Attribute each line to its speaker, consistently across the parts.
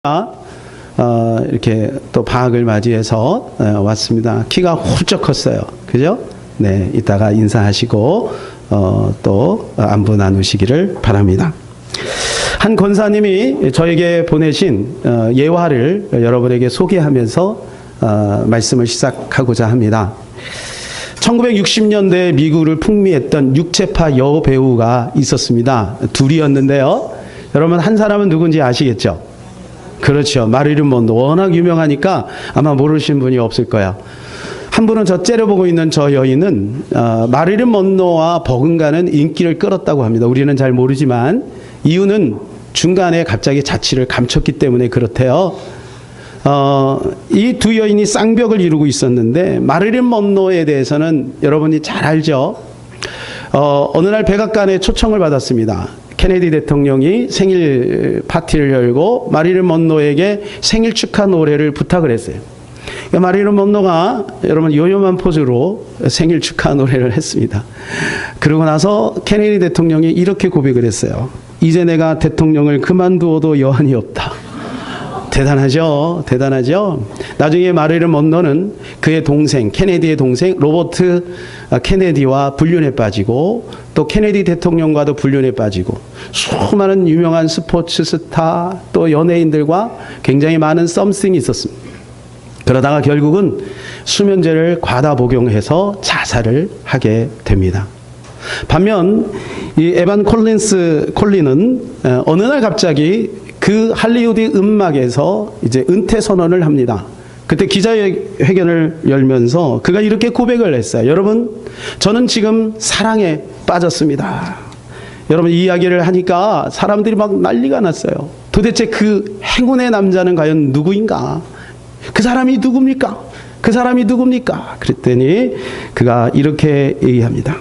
Speaker 1: 이렇게 또 방학을 맞이해서 왔습니다. 키가 훌쩍 컸어요. 그죠? 네, 이따가 인사하시고 또 안부 나누시기를 바랍니다. 한 권사님이 저에게 보내신 예화를 여러분에게 소개하면서 말씀을 시작하고자 합니다. 1960년대 미국을 풍미했던 육체파 여배우가 있었습니다. 둘이었는데요. 여러분 한 사람은 누군지 아시겠죠? 그렇죠. 마릴린 먼로. 워낙 유명하니까 아마 모르시는 분이 없을 거야. 한 분은 저 째려보고 있는 저 여인은 마릴린 먼로와 버금가는 인기를 끌었다고 합니다. 우리는 잘 모르지만 이유는 중간에 갑자기 자취를 감췄기 때문에 그렇대요. 이 두 여인이 쌍벽을 이루고 있었는데 마릴린 먼로에 대해서는 여러분이 잘 알죠. 어느 날 백악관에 초청을 받았습니다. 케네디 대통령이 생일 파티를 열고 마릴린 먼로에게 생일 축하 노래를 부탁을 했어요. 마릴린 먼로가 여러분 요염한 포즈로 생일 축하 노래를 했습니다. 그러고 나서 케네디 대통령이 이렇게 고백을 했어요. 이제 내가 대통령을 그만두어도 여한이 없다. 대단하죠? 대단하죠? 나중에 마릴린 먼로는 그의 동생, 케네디의 동생 로버트 케네디와 불륜에 빠지고 또 케네디 대통령과도 불륜에 빠지고 수많은 유명한 스포츠 스타 또 연예인들과 굉장히 많은 썸씽이 있었습니다. 그러다가 결국은 수면제를 과다 복용해서 자살을 하게 됩니다. 반면 이 에반 콜린은 어느 날 갑자기 그 할리우드 음악에서 이제 은퇴 선언을 합니다. 그때 기자회견을 열면서 그가 이렇게 고백을 했어요. 여러분, 저는 지금 사랑에 빠졌습니다. 여러분, 이 이야기를 하니까 사람들이 막 난리가 났어요. 도대체 그 행운의 남자는 과연 누구인가? 그 사람이 누굽니까? 그 사람이 누굽니까? 그랬더니 그가 이렇게 얘기합니다.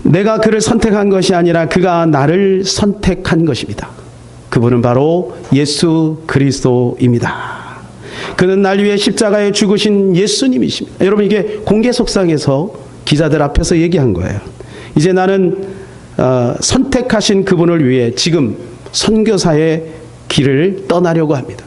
Speaker 1: 내가 그를 선택한 것이 아니라 그가 나를 선택한 것입니다. 그분은 바로 예수 그리스도입니다. 그는 날 위해 십자가에 죽으신 예수님이십니다. 여러분, 이게 공개 속상해서 기자들 앞에서 얘기한 거예요. 이제 나는 선택하신 그분을 위해 지금 선교사의 길을 떠나려고 합니다.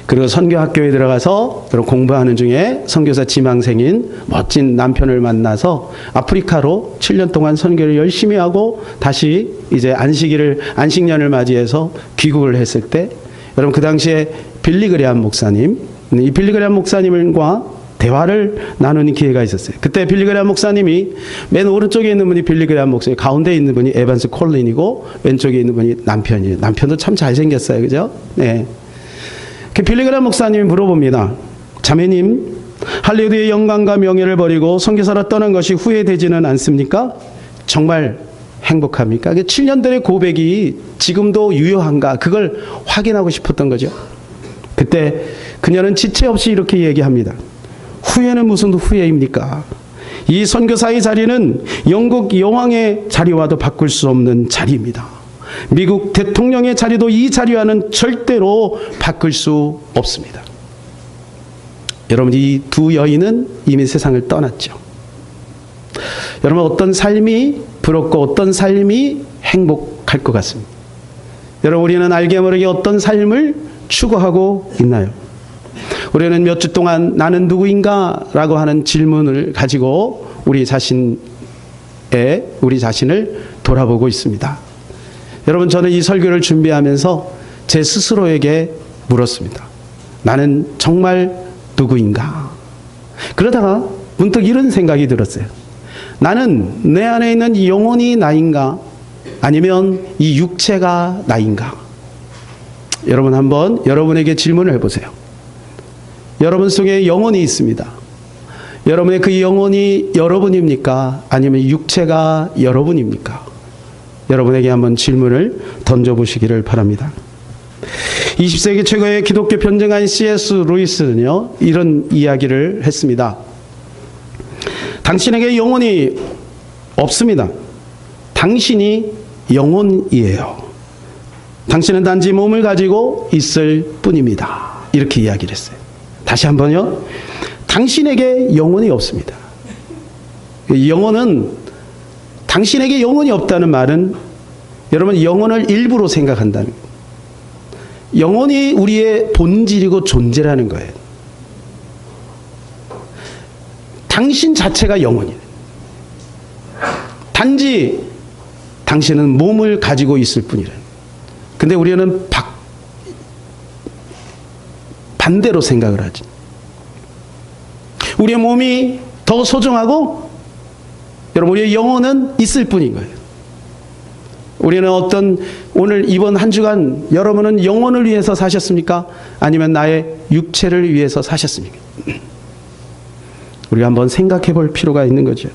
Speaker 1: 그리고 선교학교에 들어가서 공부하는 중에 선교사 지망생인 멋진 남편을 만나서 아프리카로 7년 동안 선교를 열심히 하고 다시 이제 안식년을 맞이해서 귀국을 했을 때 여러분 그 당시에 빌리 그레함 목사님, 이 빌리 그레함 목사님과 대화를 나누는 기회가 있었어요. 그때 빌리 그레함 목사님이 맨 오른쪽에 있는 분이 빌리 그레함 목사님, 가운데 있는 분이 에반스 콜린이고 왼쪽에 있는 분이 남편이에요. 남편도 참 잘생겼어요. 그죠? 네. 빌리 그레함 목사님이 물어봅니다. 자매님, 할리우드의 영광과 명예를 버리고 선교사로 떠난 것이 후회되지는 않습니까? 정말 행복합니까? 7년들의 고백이 지금도 유효한가? 그걸 확인하고 싶었던 거죠. 그때 그녀는 지체 없이 이렇게 얘기합니다. 후회는 무슨 후회입니까? 이 선교사의 자리는 영국 여왕의 자리와도 바꿀 수 없는 자리입니다. 미국 대통령의 자리도 이 자리와는 절대로 바꿀 수 없습니다. 여러분, 이 두 여인은 이미 세상을 떠났죠. 여러분, 어떤 삶이 부럽고 어떤 삶이 행복할 것 같습니다. 여러분, 우리는 알게 모르게 어떤 삶을 추구하고 있나요? 우리는 몇 주 동안 나는 누구인가? 라고 하는 질문을 가지고 우리 자신을 돌아보고 있습니다. 여러분, 저는 이 설교를 준비하면서 제 스스로에게 물었습니다. 나는 정말 누구인가? 그러다가 문득 이런 생각이 들었어요. 나는 내 안에 있는 이 영혼이 나인가? 아니면 이 육체가 나인가? 여러분, 한번 여러분에게 질문을 해보세요. 여러분 속에 영혼이 있습니다. 여러분의 그 영혼이 여러분입니까? 아니면 육체가 여러분입니까? 여러분에게 한번 질문을 던져보시기를 바랍니다. 20세기 최고의 기독교 변증가인 C.S. 루이스는요, 이런 이야기를 했습니다. 당신에게 영혼이 없습니다. 당신이 영혼이에요. 당신은 단지 몸을 가지고 있을 뿐입니다. 이렇게 이야기를 했어요. 다시 한번요. 당신에게 영혼이 없습니다. 영혼은 당신에게 영혼이 없다는 말은 여러분 영혼을 일부로 생각한다는 거예요. 영혼이 우리의 본질이고 존재라는 거예요. 당신 자체가 영혼이에요. 단지 당신은 몸을 가지고 있을 뿐이래. 근데 우리는 반대로 생각을 하지. 우리의 몸이 더 소중하고 여러분 우리의 영혼은 있을 뿐인 거예요. 우리는 오늘 이번 한 주간 여러분은 영혼을 위해서 사셨습니까? 아니면 나의 육체를 위해서 사셨습니까? 우리가 한번 생각해 볼 필요가 있는 거죠.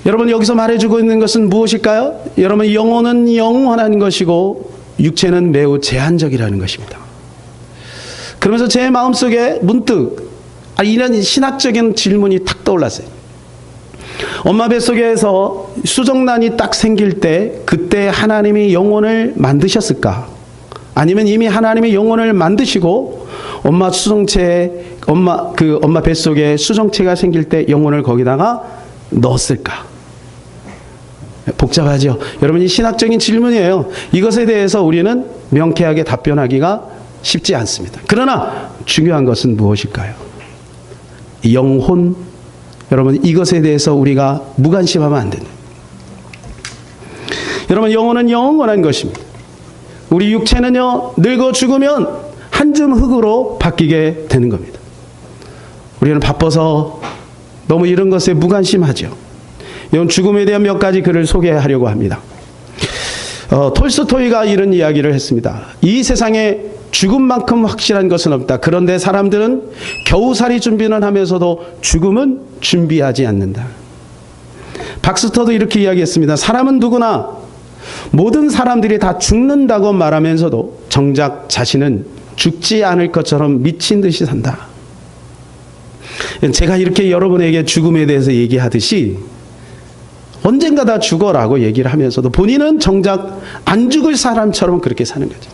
Speaker 1: 여러분 여기서 말해주고 있는 것은 무엇일까요? 여러분 영혼은 영원한 것이고 육체는 매우 제한적이라는 것입니다. 그러면서 제 마음속에 문득 이런 신학적인 질문이 탁 떠올랐어요. 엄마 뱃속에서 수정란이 딱 생길 때 그때 하나님이 영혼을 만드셨을까? 아니면 이미 하나님이 영혼을 만드시고 엄마 뱃속에 수정체가 생길 때 영혼을 거기다가 넣었을까? 복잡하죠. 여러분 이 신학적인 질문이에요. 이것에 대해서 우리는 명쾌하게 답변하기가 쉽지 않습니다. 그러나 중요한 것은 무엇일까요? 영혼. 여러분 이것에 대해서 우리가 무관심하면 안 됩니다. 여러분 영혼은 영원한 것입니다. 우리 육체는요 늙어 죽으면 한 줌 흙으로 바뀌게 되는 겁니다. 우리는 바빠서 너무 이런 것에 무관심하죠. 이건 죽음에 대한 몇 가지 글을 소개하려고 합니다. 톨스토이가 이런 이야기를 했습니다. 이 세상에 죽음만큼 확실한 것은 없다. 그런데 사람들은 겨우살이 준비는 하면서도 죽음은 준비하지 않는다. 박스터도 이렇게 이야기했습니다. 사람은 누구나 모든 사람들이 다 죽는다고 말하면서도 정작 자신은 죽지 않을 것처럼 미친 듯이 산다. 제가 이렇게 여러분에게 죽음에 대해서 얘기하듯이 언젠가 다 죽어라고 얘기를 하면서도 본인은 정작 안 죽을 사람처럼 그렇게 사는 거죠.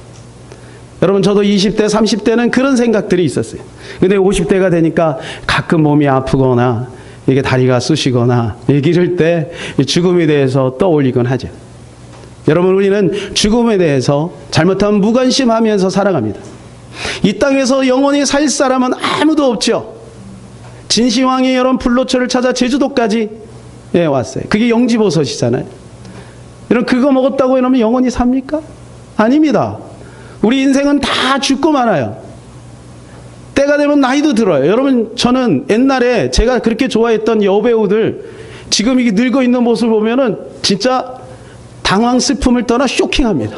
Speaker 1: 여러분 저도 20대 30대는 그런 생각들이 있었어요. 근데 50대가 되니까 가끔 몸이 아프거나 이게 다리가 쑤시거나 이럴 때 죽음에 대해서 떠올리곤 하죠. 여러분 우리는 죽음에 대해서 잘못하면 무관심하면서 살아갑니다. 이 땅에서 영원히 살 사람은 아무도 없죠. 진시황이 여러분 불로초를 찾아 제주도까지 왔어요. 그게 영지버섯이잖아요. 여러분 그거 먹었다고 여러분 영원히 삽니까? 아닙니다. 우리 인생은 다 죽고 말아요. 때가 되면 나이도 들어요. 여러분 저는 옛날에 제가 그렇게 좋아했던 여배우들 지금 이게 늙어 있는 모습을 보면은 진짜 당황 슬픔을 떠나 쇼킹합니다.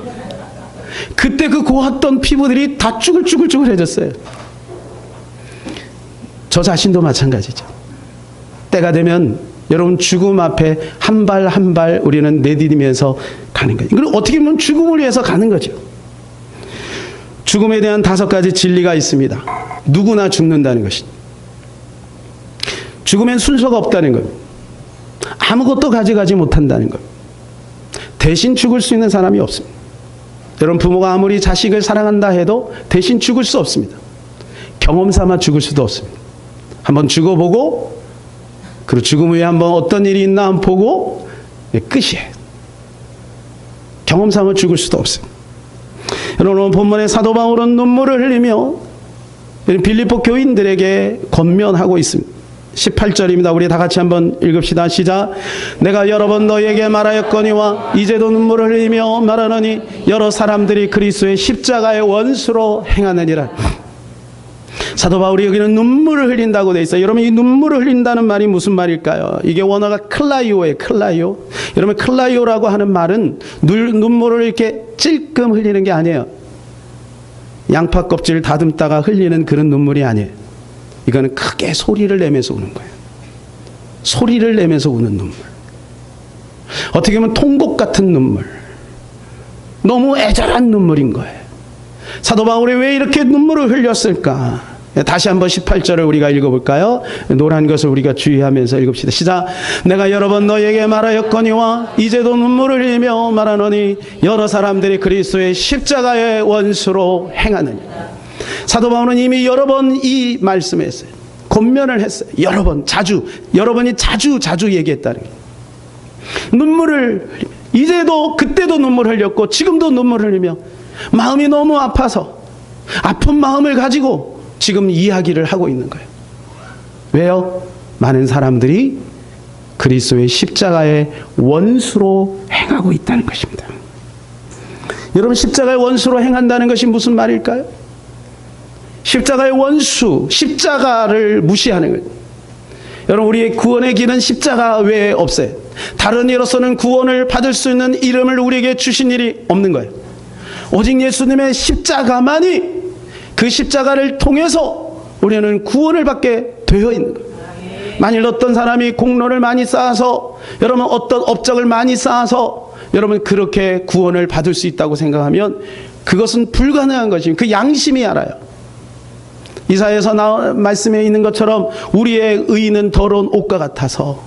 Speaker 1: 그때 그 고왔던 피부들이 다 쭈글쭈글쭈글해졌어요. 저 자신도 마찬가지죠. 때가 되면 여러분 죽음 앞에 한 발 한 발 우리는 내디디면서 가는 거예요. 그리고 어떻게 보면 죽음을 위해서 가는 거죠. 죽음에 대한 5가지 진리가 있습니다. 누구나 죽는다는 것입니다. 죽음엔 순서가 없다는 겁니다. 아무것도 가져가지 못한다는 겁니다. 대신 죽을 수 있는 사람이 없습니다. 여러분 부모가 아무리 자식을 사랑한다 해도 대신 죽을 수 없습니다. 경험 삼아 죽을 수도 없습니다. 한번 죽어보고 그리고 죽음 후에 한번 어떤 일이 있나 한번 보고 끝이에요. 경험 삼아 죽을 수도 없습니다. 여러분 오늘 본문의 사도 바울은 눈물을 흘리며 빌립보 교인들에게 권면하고 있습니다. 18절입니다. 우리 다 같이 한번 읽읍시다. 시작. 내가 여러 번 너희에게 말하였거니와 이제도 눈물을 흘리며 말하노니 여러 사람들이 그리스도의 십자가의 원수로 행하느니라. 사도 바울이 여기는 눈물을 흘린다고 돼 있어요. 여러분 이 눈물을 흘린다는 말이 무슨 말일까요? 이게 원어가 클라이오예요. 클라이오. 여러분 클라이오라고 하는 말은 눈물을 이렇게 찔끔 흘리는 게 아니에요. 양파 껍질을 다듬다가 흘리는 그런 눈물이 아니에요. 이거는 크게 소리를 내면서 우는 거예요. 소리를 내면서 우는 눈물. 어떻게 보면 통곡 같은 눈물. 너무 애절한 눈물인 거예요. 사도 바울이 왜 이렇게 눈물을 흘렸을까? 다시 한번 18절을 우리가 읽어볼까요? 노란 것을 우리가 주의하면서 읽읍시다. 시작. 내가 여러 번 너에게 말하였거니와 이제도 눈물을 흘리며 말하노니 여러 사람들이 그리스도의 십자가의 원수로 행하느니. 사도 바울은 이미 여러 번 이 말씀했어요. 권면을 했어요. 여러 번 자주 여러분이 자주 얘기했다는 거예요. 눈물을 흘리며 이제도 그때도 눈물 흘렸고 지금도 눈물 흘리며 마음이 너무 아파서 아픈 마음을 가지고 지금 이야기를 하고 있는 거예요. 왜요? 많은 사람들이 그리스도의 십자가의 원수로 행하고 있다는 것입니다. 여러분, 십자가의 원수로 행한다는 것이 무슨 말일까요? 십자가의 원수, 십자가를 무시하는 거예요. 여러분, 우리의 구원의 길은 십자가 외에 없어요. 다른 이로서는 구원을 받을 수 있는 이름을 우리에게 주신 일이 없는 거예요. 오직 예수님의 십자가만이, 그 십자가를 통해서 우리는 구원을 받게 되어 있는 거예요. 만일 어떤 사람이 공로를 많이 쌓아서, 여러분 어떤 업적을 많이 쌓아서 여러분 그렇게 구원을 받을 수 있다고 생각하면 그것은 불가능한 것입니다. 그 양심이 알아요. 이사야에서 말씀에 있는 것처럼 우리의 의는 더러운 옷과 같아서,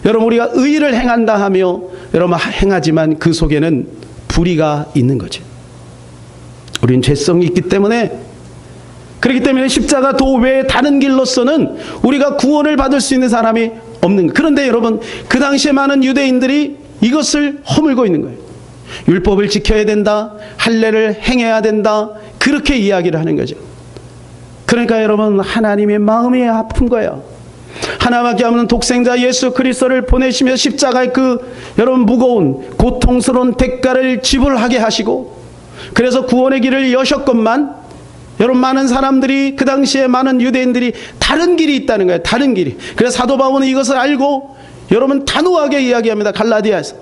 Speaker 1: 여러분 우리가 의를 행한다 하며 여러분 행하지만 그 속에는 불의가 있는 거죠. 우리는 죄성이 있기 때문에, 그렇기 때문에 십자가 도 외에 다른 길로서는 우리가 구원을 받을 수 있는 사람이 없는 거예요. 그런데 여러분, 그 당시에 많은 유대인들이 이것을 허물고 있는 거예요. 율법을 지켜야 된다, 할례를 행해야 된다, 그렇게 이야기를 하는 거죠. 그러니까 여러분, 하나님의 마음이 아픈 거예요. 하나밖에 없는 독생자 예수 그리스도를 보내시며 십자가의 그 여러분 무거운 고통스러운 대가를 지불하게 하시고, 그래서 구원의 길을 여셨건만 여러분 많은 사람들이, 그 당시에 많은 유대인들이 다른 길이 있다는 거예요. 다른 길이. 그래서 사도 바울은 이것을 알고 여러분 단호하게 이야기합니다. 갈라디아에서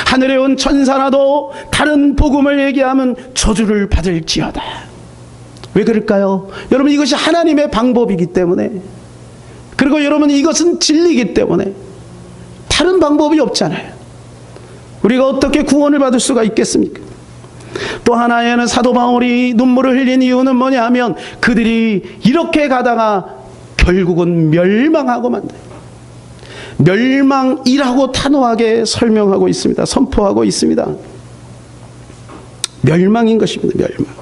Speaker 1: 하늘에 온 천사라도 다른 복음을 얘기하면 저주를 받을지어다. 왜 그럴까요? 여러분 이것이 하나님의 방법이기 때문에, 그리고 여러분 이것은 진리이기 때문에 다른 방법이 없잖아요. 우리가 어떻게 구원을 받을 수가 있겠습니까? 또 하나에는 사도 바울이 눈물을 흘린 이유는 뭐냐 하면, 그들이 이렇게 가다가 결국은 멸망하고 만다. 멸망이라고 단호하게 설명하고 있습니다. 선포하고 있습니다. 멸망인 것입니다. 멸망.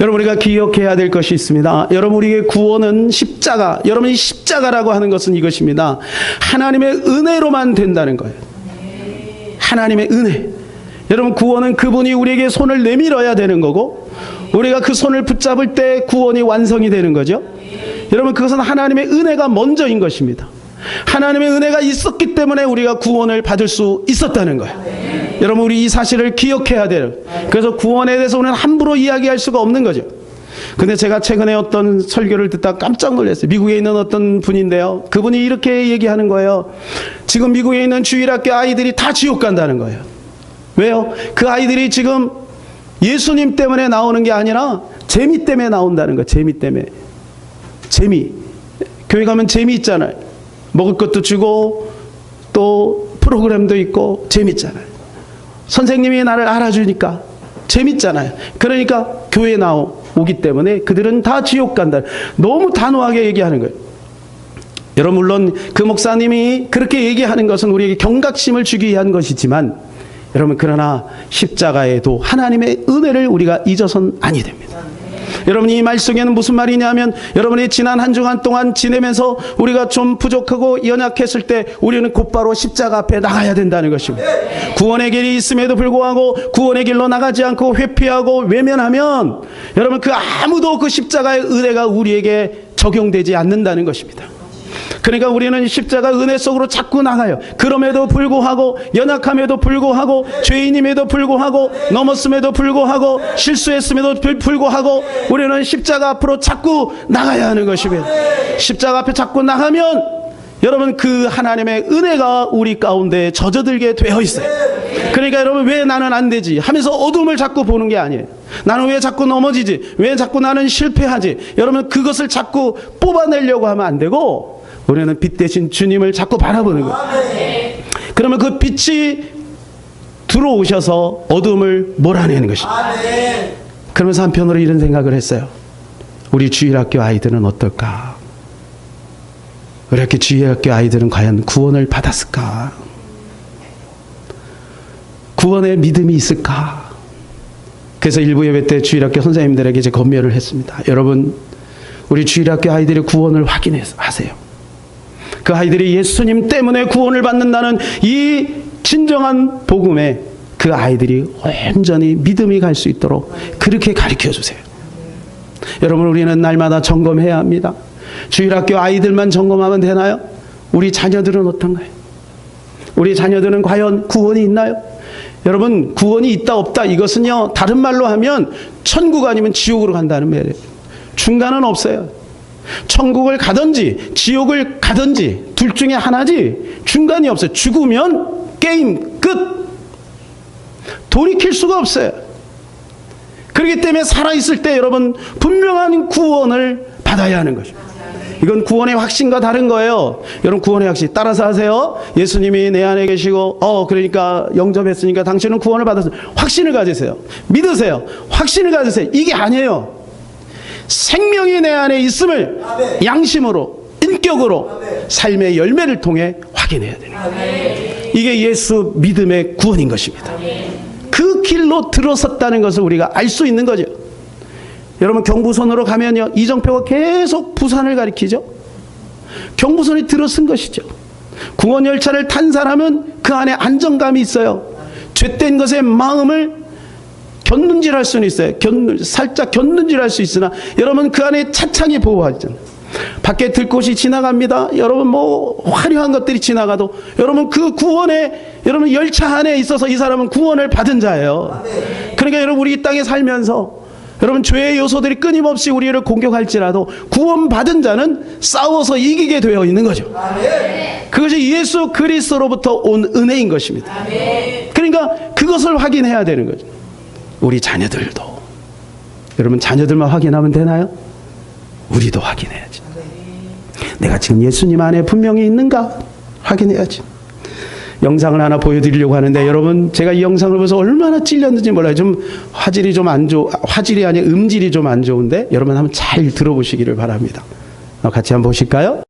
Speaker 1: 여러분 우리가 기억해야 될 것이 있습니다. 여러분 우리의 구원은 십자가, 여러분 이 십자가라고 하는 것은 이것입니다. 하나님의 은혜로만 된다는 거예요. 하나님의 은혜. 여러분 구원은 그분이 우리에게 손을 내밀어야 되는 거고, 우리가 그 손을 붙잡을 때 구원이 완성이 되는 거죠. 여러분 그것은 하나님의 은혜가 먼저인 것입니다. 하나님의 은혜가 있었기 때문에 우리가 구원을 받을 수 있었다는 거예요. 여러분 우리 이 사실을 기억해야 돼요. 그래서 구원에 대해서 우리는 함부로 이야기할 수가 없는 거죠. 근데 제가 최근에 어떤 설교를 듣다 깜짝 놀랐어요. 미국에 있는 어떤 분인데요, 그분이 이렇게 얘기하는 거예요. 지금 미국에 있는 주일학교 아이들이 다 지옥 간다는 거예요. 왜요? 그 아이들이 지금 예수님 때문에 나오는 게 아니라 재미 때문에 나온다는 거예요. 재미 때문에. 재미. 교회 가면 재미 있잖아요. 먹을 것도 주고 또 프로그램도 있고 재밌잖아요. 선생님이 나를 알아주니까 재밌잖아요. 그러니까 교회에 오기 때문에 그들은 다 지옥 간다. 너무 단호하게 얘기하는 거예요. 여러분 물론 그 목사님이 그렇게 얘기하는 것은 우리에게 경각심을 주기 위한 것이지만, 여러분 그러나 십자가에도 하나님의 은혜를 우리가 잊어서는 아니 됩니다. 여러분 이 말 속에는 무슨 말이냐면, 여러분이 지난 한 주간 동안 지내면서 우리가 좀 부족하고 연약했을 때 우리는 곧바로 십자가 앞에 나가야 된다는 것입니다. 구원의 길이 있음에도 불구하고 구원의 길로 나가지 않고 회피하고 외면하면 여러분 그 아무도 그 십자가의 은혜가 우리에게 적용되지 않는다는 것입니다. 그러니까 우리는 십자가 은혜 속으로 자꾸 나가요. 그럼에도 불구하고, 연약함에도 불구하고, 죄인임에도 불구하고, 넘었음에도 불구하고, 실수했음에도 불구하고 우리는 십자가 앞으로 자꾸 나가야 하는 것입니다. 십자가 앞에 자꾸 나가면 여러분 그 하나님의 은혜가 우리 가운데 젖어들게 되어 있어요. 그러니까 여러분 왜 나는 안 되지 하면서 어둠을 자꾸 보는 게 아니에요. 나는 왜 자꾸 넘어지지, 왜 자꾸 나는 실패하지, 여러분 그것을 자꾸 뽑아내려고 하면 안 되고, 우리는 빛 대신 주님을 자꾸 바라보는 거예요. 그러면 그 빛이 들어오셔서 어둠을 몰아내는 것입니다. 그러면서 한편으로 이런 생각을 했어요. 우리 주일학교 아이들은 어떨까? 우리 학교 주일학교 아이들은 과연 구원을 받았을까? 구원의 믿음이 있을까? 그래서 일부 예배 때 주일학교 선생님들에게 이제 권면을 했습니다. 여러분 우리 주일학교 아이들의 구원을 확인하세요. 그 아이들이 예수님 때문에 구원을 받는다는 이 진정한 복음에 그 아이들이 온전히 믿음이 갈 수 있도록 그렇게 가르쳐 주세요. 여러분, 우리는 날마다 점검해야 합니다. 주일학교 아이들만 점검하면 되나요? 우리 자녀들은 어떤가요? 우리 자녀들은 과연 구원이 있나요? 여러분, 구원이 있다 없다 이것은요, 다른 말로 하면 천국 아니면 지옥으로 간다는 말이에요. 중간은 없어요. 천국을 가든지 지옥을 가든지 둘 중에 하나지 중간이 없어요. 죽으면 게임 끝. 돌이킬 수가 없어요. 그렇기 때문에 살아있을 때 여러분 분명한 구원을 받아야 하는 것입니다. 이건 구원의 확신과 다른 거예요. 여러분, 구원의 확신 따라서 하세요. 예수님이 내 안에 계시고 그러니까 영접했으니까 당신은 구원을 받았어요. 확신을 가지세요. 믿으세요. 확신을 가지세요. 이게 아니에요. 생명이 내 안에 있음을 양심으로, 인격으로, 삶의 열매를 통해 확인해야 돼요. 이게 예수 믿음의 구원인 것입니다. 그 길로 들어섰다는 것을 우리가 알 수 있는 거죠. 여러분, 경부선으로 가면요, 이정표가 계속 부산을 가리키죠. 경부선이 들어선 것이죠. 구원열차를 탄 사람은 그 안에 안정감이 있어요. 죄된 것의 마음을 곁눈질할 수는 있어요. 살짝 곁눈질할 수 있으나 여러분, 그 안에 차창이 보호하잖아요. 밖에 들꽃이 지나갑니다. 여러분, 뭐 화려한 것들이 지나가도 여러분, 그 구원에, 여러분 열차 안에 있어서 이 사람은 구원을 받은 자예요. 그러니까 여러분, 우리 이 땅에 살면서 여러분, 죄의 요소들이 끊임없이 우리를 공격할지라도 구원받은 자는 싸워서 이기게 되어 있는 거죠. 그것이 예수 그리스도로부터 온 은혜인 것입니다. 그러니까 그것을 확인해야 되는 거죠. 우리 자녀들도, 여러분, 자녀들만 확인하면 되나요? 우리도 확인해야지. 내가 지금 예수님 안에 분명히 있는가 확인해야지. 영상을 하나 보여드리려고 하는데 여러분, 제가 이 영상을 보면서 얼마나 찔렸는지 몰라요. 좀 화질이 좀 안 화질이 아니라 음질이 좀 안 좋은데 여러분 한번 잘 들어보시기를 바랍니다. 같이 한번 보실까요?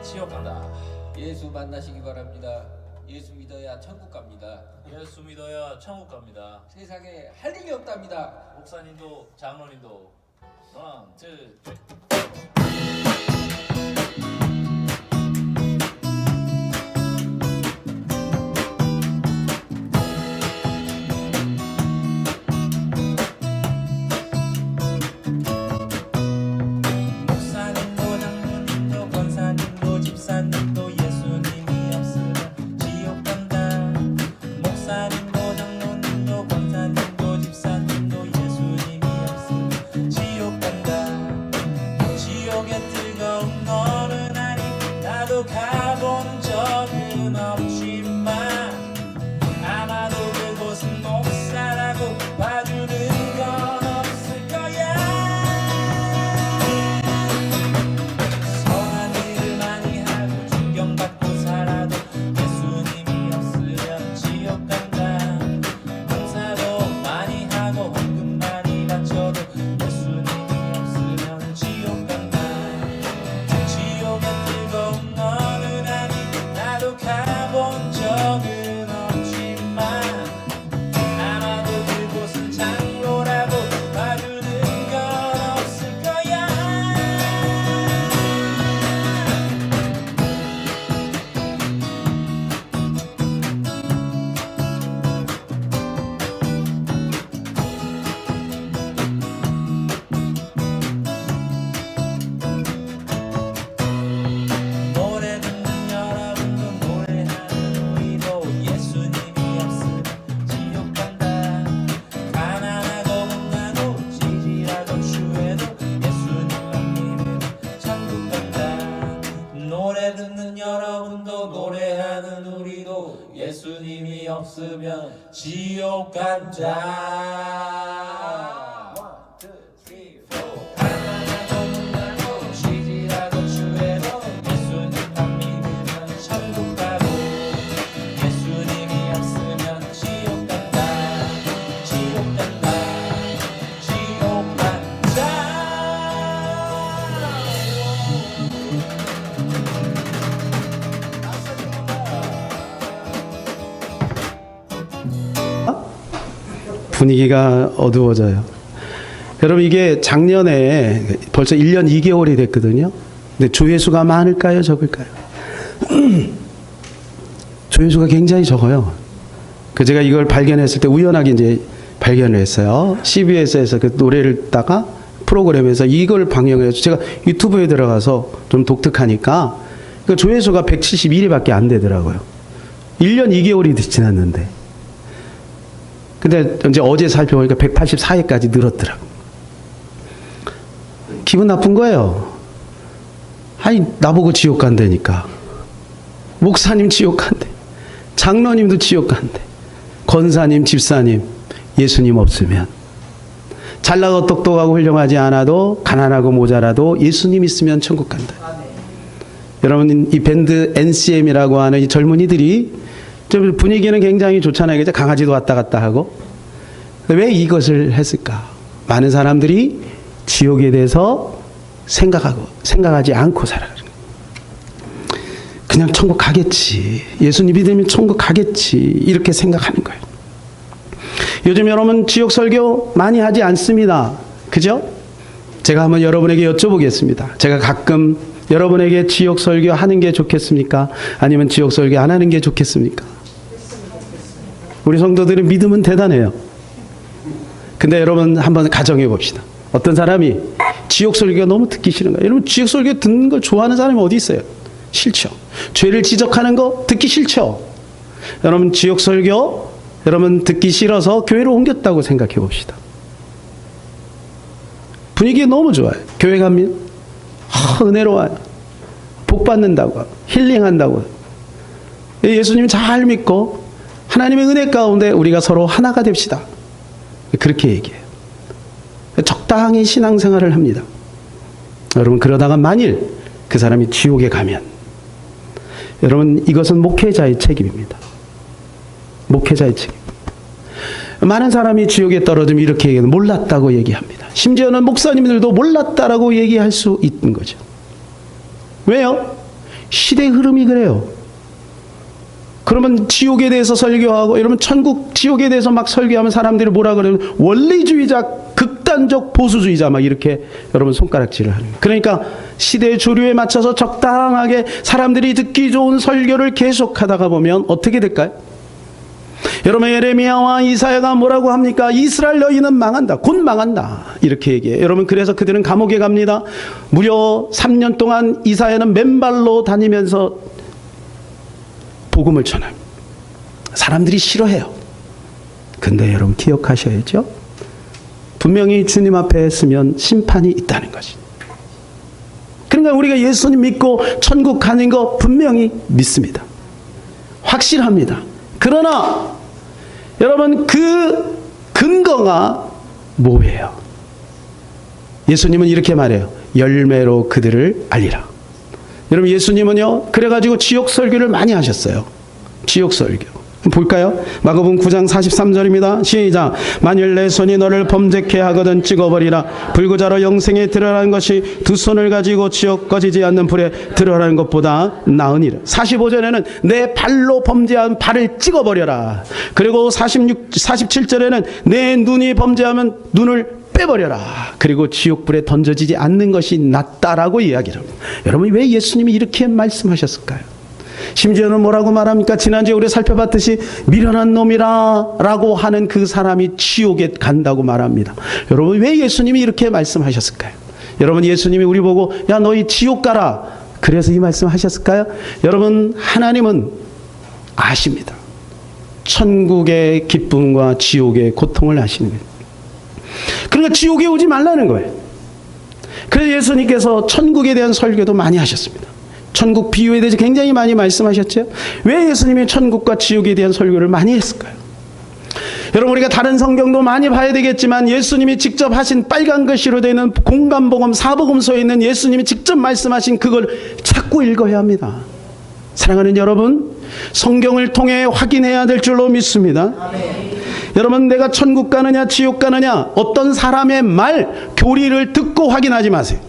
Speaker 2: 지옥 간다. 예수 만나시기 바랍니다. 예수 믿어야 천국 갑니다.
Speaker 3: 예수 믿어야 천국 갑니다.
Speaker 2: 세상에 할 일이 없답니다.
Speaker 3: 목사님도 장로님도 원, 투, 쓰리.
Speaker 4: 목사님도 장로님도 권사님도 집사님도 예수님이 없으면 지옥 간다. 목사님도 장로님도 권사님도 집사님도 예수님이 없으면 지옥 간다. 지옥의 뜨거운 너는 아니 나도 가본 적은 없지만 아마도 그곳은 목사라고 봐주는 건 없을 거야. 선한 일을 많이 하고 존경받고 살아도 예수님이 없으면 지옥 간다. 봉사도 많이 하고 헌금 많이 바쳐도 예수님이 없으면 지옥 간다. 지옥의 뜨거운 너는 아니 나도 가본 적은 없지만 아마도 그곳은 장로라고 봐주는 건 없을 거야. 노래 듣는 여러분도 노래하는 우리도 예수님이 없으면 지옥 간다. 가난하고 못나고 지지하고 추해도 예수님만 믿으면 천국 간다. 노래 듣는 여러분도 노래하는 우리도 예수님이 없으면 지옥 간다. One, two, three, four. 가난하고 못나고 지지하고 추해도 예수님만 믿으면 천국 가고 예수님이 없으면 지옥 간다. 지옥 간다. 지옥 간다.
Speaker 1: 분위기가 어두워져요. 여러분, 이게 작년에 벌써 1년 2개월이 됐거든요. 근데 조회수가 많을까요, 적을까요? 조회수가 굉장히 적어요. 그 제가 이걸 발견했을 때 우연하게 이제 발견을 했어요. CBS에서 그 노래를 듣다가 프로그램에서 이걸 방영해서 제가 유튜브에 들어가서 좀 독특하니까 그 조회수가 171위밖에 안 되더라고요. 1년 2개월이 지났는데. 근데 이제 어제 살펴보니까 184회까지 늘었더라고요. 기분 나쁜 거예요. 아니, 나보고 지옥 간다니까. 목사님 지옥 간대. 장로님도 지옥 간대. 권사님, 집사님, 예수님 없으면. 잘나고 똑똑하고 훌륭하지 않아도 가난하고 모자라도 예수님 있으면 천국 간다. 여러분, 이 밴드 NCM이라고 하는 이 젊은이들이 좀 분위기는 굉장히 좋잖아요. 그죠? 강아지도 왔다 갔다 하고. 왜 이것을 했을까? 많은 사람들이 지옥에 대해서 생각하지 않고 살아가는 거예요. 그냥 천국 가겠지. 예수님 믿으면 천국 가겠지. 이렇게 생각하는 거예요. 요즘 여러분 지옥 설교 많이 하지 않습니다. 그죠? 제가 한번 여러분에게 여쭤보겠습니다. 제가 가끔 여러분에게 지옥 설교 하는 게 좋겠습니까? 아니면 지옥 설교 안 하는 게 좋겠습니까? 우리 성도들은 믿음은 대단해요. 근데 여러분 한번 가정해 봅시다. 어떤 사람이 지옥 설교가 너무 듣기 싫은 거예요. 여러분 지옥 설교 듣는 걸 좋아하는 사람이 어디 있어요? 싫죠. 죄를 지적하는 거 듣기 싫죠. 여러분 지옥 설교 여러분 듣기 싫어서 교회로 옮겼다고 생각해 봅시다. 분위기 너무 좋아요. 교회 가면 은혜로워요. 복 받는다고 힐링한다고. 예수님 잘 믿고 하나님의 은혜 가운데 우리가 서로 하나가 됩시다. 그렇게 얘기해요. 적당히 신앙생활을 합니다. 여러분 그러다가 만일 그 사람이 지옥에 가면 여러분 이것은 목회자의 책임입니다. 목회자의 책임. 많은 사람이 지옥에 떨어지면 이렇게 얘기해요. 몰랐다고 얘기합니다. 심지어는 목사님들도 몰랐다라고 얘기할 수 있는 거죠. 왜요? 시대 흐름이 그래요. 그러면 지옥에 대해서 설교하고 여러분 천국 지옥에 대해서 막 설교하면 사람들이 뭐라 그러면 원리주의자 극단적 보수주의자 막 이렇게 여러분 손가락질을 하는 거예요. 그러니까 시대의 주류에 맞춰서 적당하게 사람들이 듣기 좋은 설교를 계속하다가 보면 어떻게 될까요? 여러분 예레미야와 이사야가 뭐라고 합니까? 이스라엘 너희는 망한다. 곧 망한다. 이렇게 얘기해요. 여러분 그래서 그들은 감옥에 갑니다. 무려 3년 동안 이사야는 맨발로 다니면서 복음을 전합니다. 사람들이 싫어해요. 근데 여러분 기억하셔야죠. 분명히 주님 앞에 서면 심판이 있다는 것이. 그러니까 우리가 예수님 믿고 천국 가는 거 분명히 믿습니다. 확실합니다. 그러나 여러분 그 근거가 뭐예요? 예수님은 이렇게 말해요. 열매로 그들을 알리라. 여러분 예수님은요 그래가지고 지옥 설교를 많이 하셨어요. 지옥 설교 볼까요? 마가복음 9장 43절입니다. 시작. 만일 내 손이 너를 범죄케 하거든 찍어버리라. 불구자로 영생에 들어가는 것이 두 손을 가지고 지옥 꺼지지 않는 불에 들어가는 것보다 나으니라. 45절에는 내 발로 범죄한 발을 찍어버려라. 그리고 47절에는 내 눈이 범죄하면 눈을 빼버려라. 그리고 지옥불에 던져지지 않는 것이 낫다라고 이야기를 합니다. 여러분 왜 예수님이 이렇게 말씀하셨을까요? 심지어는 뭐라고 말합니까? 지난주에 우리 살펴봤듯이 미련한 놈이라 라고 하는 그 사람이 지옥에 간다고 말합니다. 여러분 왜 예수님이 이렇게 말씀하셨을까요? 여러분 예수님이 우리 보고 야 너희 지옥 가라 그래서 이 말씀 하셨을까요? 여러분 하나님은 아십니다. 천국의 기쁨과 지옥의 고통을 아시는 거예요. 그러니까 지옥에 오지 말라는 거예요. 그래서 예수님께서 천국에 대한 설교도 많이 하셨습니다. 천국 비유에 대해서 굉장히 많이 말씀하셨죠. 왜 예수님이 천국과 지옥에 대한 설교를 많이 했을까요? 여러분 우리가 다른 성경도 많이 봐야 되겠지만 예수님이 직접 하신 빨간 글씨로 되어 있는 공간복음 사복음서에 있는 예수님이 직접 말씀하신 그걸 자꾸 읽어야 합니다. 사랑하는 여러분 성경을 통해 확인해야 될 줄로 믿습니다. 여러분 내가 천국 가느냐 지옥 가느냐 어떤 사람의 말 교리를 듣고 확인하지 마세요.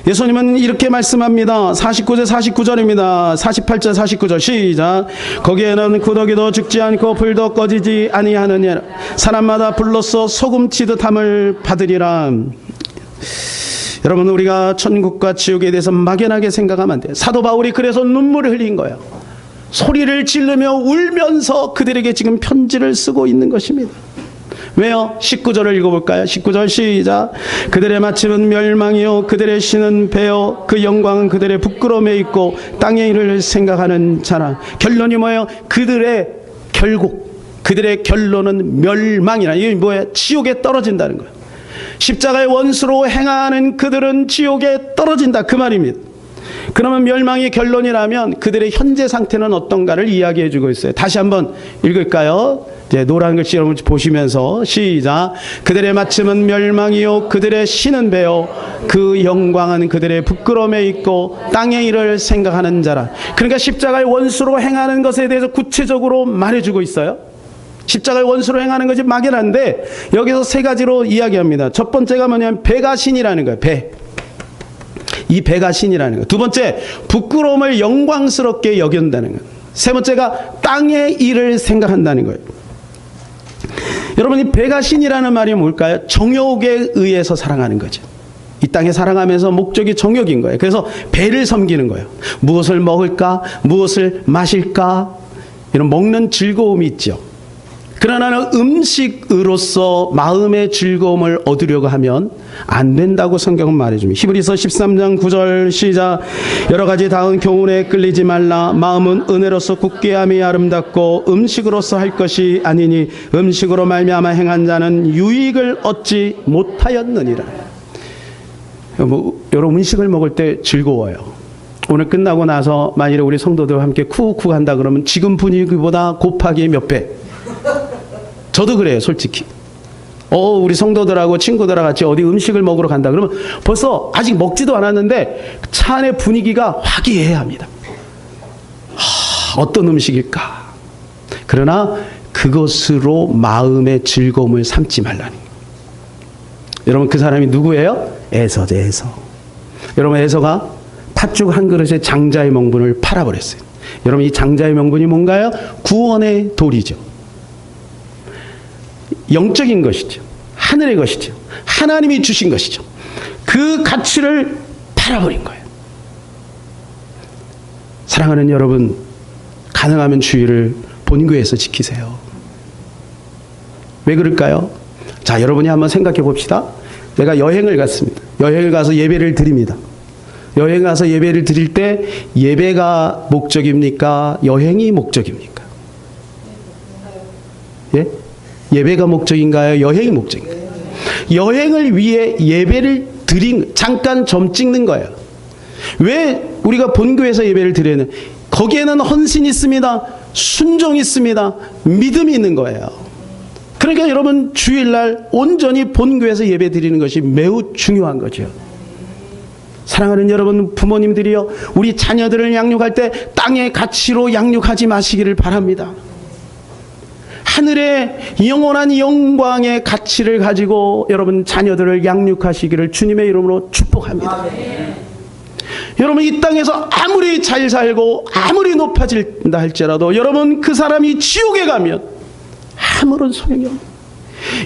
Speaker 1: 예수님은 이렇게 말씀합니다. 49절 49절입니다. 48절 49절 시작. 거기에는 구더기도 죽지 않고 불도 꺼지지 아니하느냐. 사람마다 불로써 소금치듯 함을 받으리라. 여러분 우리가 천국과 지옥에 대해서 막연하게 생각하면 안 돼요. 사도 바울이 그래서 눈물을 흘린 거예요. 소리를 지르며 울면서 그들에게 지금 편지를 쓰고 있는 것입니다. 왜요? 19절을 읽어볼까요? 19절 시작. 그들의 마침은 멸망이요 그들의 신은 배요 그 영광은 그들의 부끄러움에 있고 땅의 일을 생각하는 자라. 결론이 뭐예요? 그들의 결국, 그들의 결론은 멸망이라. 이게 뭐예요? 지옥에 떨어진다는 거예요. 십자가의 원수로 행하는 그들은 지옥에 떨어진다, 그 말입니다. 그러면 멸망의 결론이라면 그들의 현재 상태는 어떤가를 이야기해 주고 있어요. 다시 한번 읽을까요? 이제 노란 글씨 여러분 보시면서 시작. 그들의 마침은 멸망이요 그들의 신은 배요 그 영광은 그들의 부끄러움에 있고 땅의 일을 생각하는 자라. 그러니까 십자가의 원수로 행하는 것에 대해서 구체적으로 말해주고 있어요. 십자가의 원수로 행하는 것이 막연한데 여기서 세 가지로 이야기합니다. 첫 번째가 뭐냐면 배가 신이라는 거예요. 배. 이 배가 신이라는 거예요. 두 번째, 부끄러움을 영광스럽게 여긴다는 거예요. 세 번째가 땅의 일을 생각한다는 거예요. 여러분, 이 배가 신이라는 말이 뭘까요? 정욕에 의해서 사랑하는 거죠. 이 땅에 살아가면서 목적이 정욕인 거예요. 그래서 배를 섬기는 거예요. 무엇을 먹을까? 무엇을 마실까? 이런 먹는 즐거움이 있죠. 그러나 음식으로서 마음의 즐거움을 얻으려고 하면 안 된다고 성경은 말해줍니다. 히브리서 13장 9절 시작. 여러 가지 다운 교훈에 끌리지 말라. 마음은 은혜로서 굳게 함이 아름답고 음식으로서 할 것이 아니니 음식으로 말미암아 행한 자는 유익을 얻지 못하였느니라. 여러분, 음식을 먹을 때 즐거워요. 오늘 끝나고 나서 만일에 우리 성도들과 함께 쿡쿡 한다 그러면 지금 분위기보다 곱하기 몇 배. 저도 그래요, 솔직히. 우리 성도들하고 친구들하고 같이 어디 음식을 먹으러 간다 그러면 벌써 아직 먹지도 않았는데 차 안의 분위기가 화기애애합니다. 어떤 음식일까? 그러나 그것으로 마음의 즐거움을 삼지 말라는 거예요. 여러분, 그 사람이 누구예요? 에서죠, 에서. 여러분, 에서가 팥죽 한 그릇에 장자의 명분을 팔아버렸어요. 여러분, 이 장자의 명분이 뭔가요? 구원의 돌이죠. 영적인 것이죠. 하늘의 것이죠. 하나님이 주신 것이죠. 그 가치를 팔아버린 거예요. 사랑하는 여러분, 가능하면 주의를 본교에서 지키세요. 왜 그럴까요? 자, 여러분이 한번 생각해 봅시다. 내가 여행을 갔습니다. 여행을 가서 예배를 드립니다. 여행 가서 예배를 드릴 때 예배가 목적입니까? 여행이 목적입니까? 예? 예배가 목적인가요? 여행이 목적인가요? 여행을 위해 예배를 드린, 잠깐 점 찍는 거예요. 왜 우리가 본교에서 예배를 드리는? 거기에는 헌신이 있습니다. 순종이 있습니다. 믿음이 있는 거예요. 그러니까 여러분, 주일날 온전히 본교에서 예배 드리는 것이 매우 중요한 거죠. 사랑하는 여러분, 부모님들이요, 우리 자녀들을 양육할 때 땅의 가치로 양육하지 마시기를 바랍니다. 하늘의 영원한 영광의 가치를 가지고 여러분 자녀들을 양육하시기를 주님의 이름으로 축복합니다. 여러분, 이 땅에서 아무리 잘 살고 아무리 높아진다 할지라도 여러분, 그 사람이 지옥에 가면 아무런 소용이 없습니다.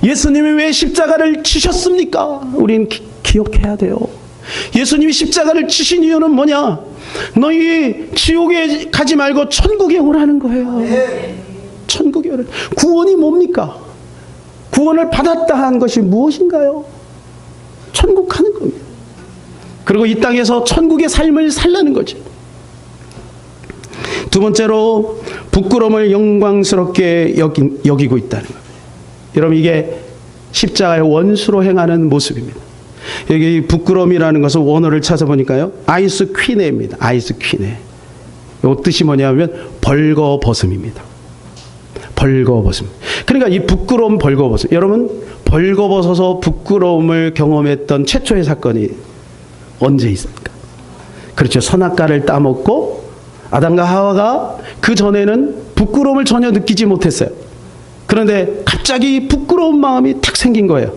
Speaker 1: 예수님이 왜 십자가를 치셨습니까? 우린 기억해야 돼요. 예수님이 십자가를 치신 이유는 뭐냐? 너희 지옥에 가지 말고 천국에 오라는 거예요. 천국에 오라는. 구원이 뭡니까? 구원을 받았다 한 것이 무엇인가요? 천국 가는 겁니다. 그리고 이 땅에서 천국의 삶을 살라는 거죠. 두 번째로 부끄러움을 영광스럽게 여기고 있다는 겁니다. 여러분, 이게 십자가의 원수로 행하는 모습입니다. 여기 부끄러움이라는 것은 원어를 찾아보니까요, 아이스 퀴네입니다. 아이스 퀴네. 이 뜻이 뭐냐면 벌거벗음입니다. 벌거벗음. 그러니까 이 부끄러움, 벌거벗음. 여러분, 벌거벗어서 부끄러움을 경험했던 최초의 사건이 언제 있습니까? 그렇죠. 선악과를 따먹고 아담과 하와가 그 전에는 부끄러움을 전혀 느끼지 못했어요. 그런데 갑자기 부끄러운 마음이 탁 생긴 거예요.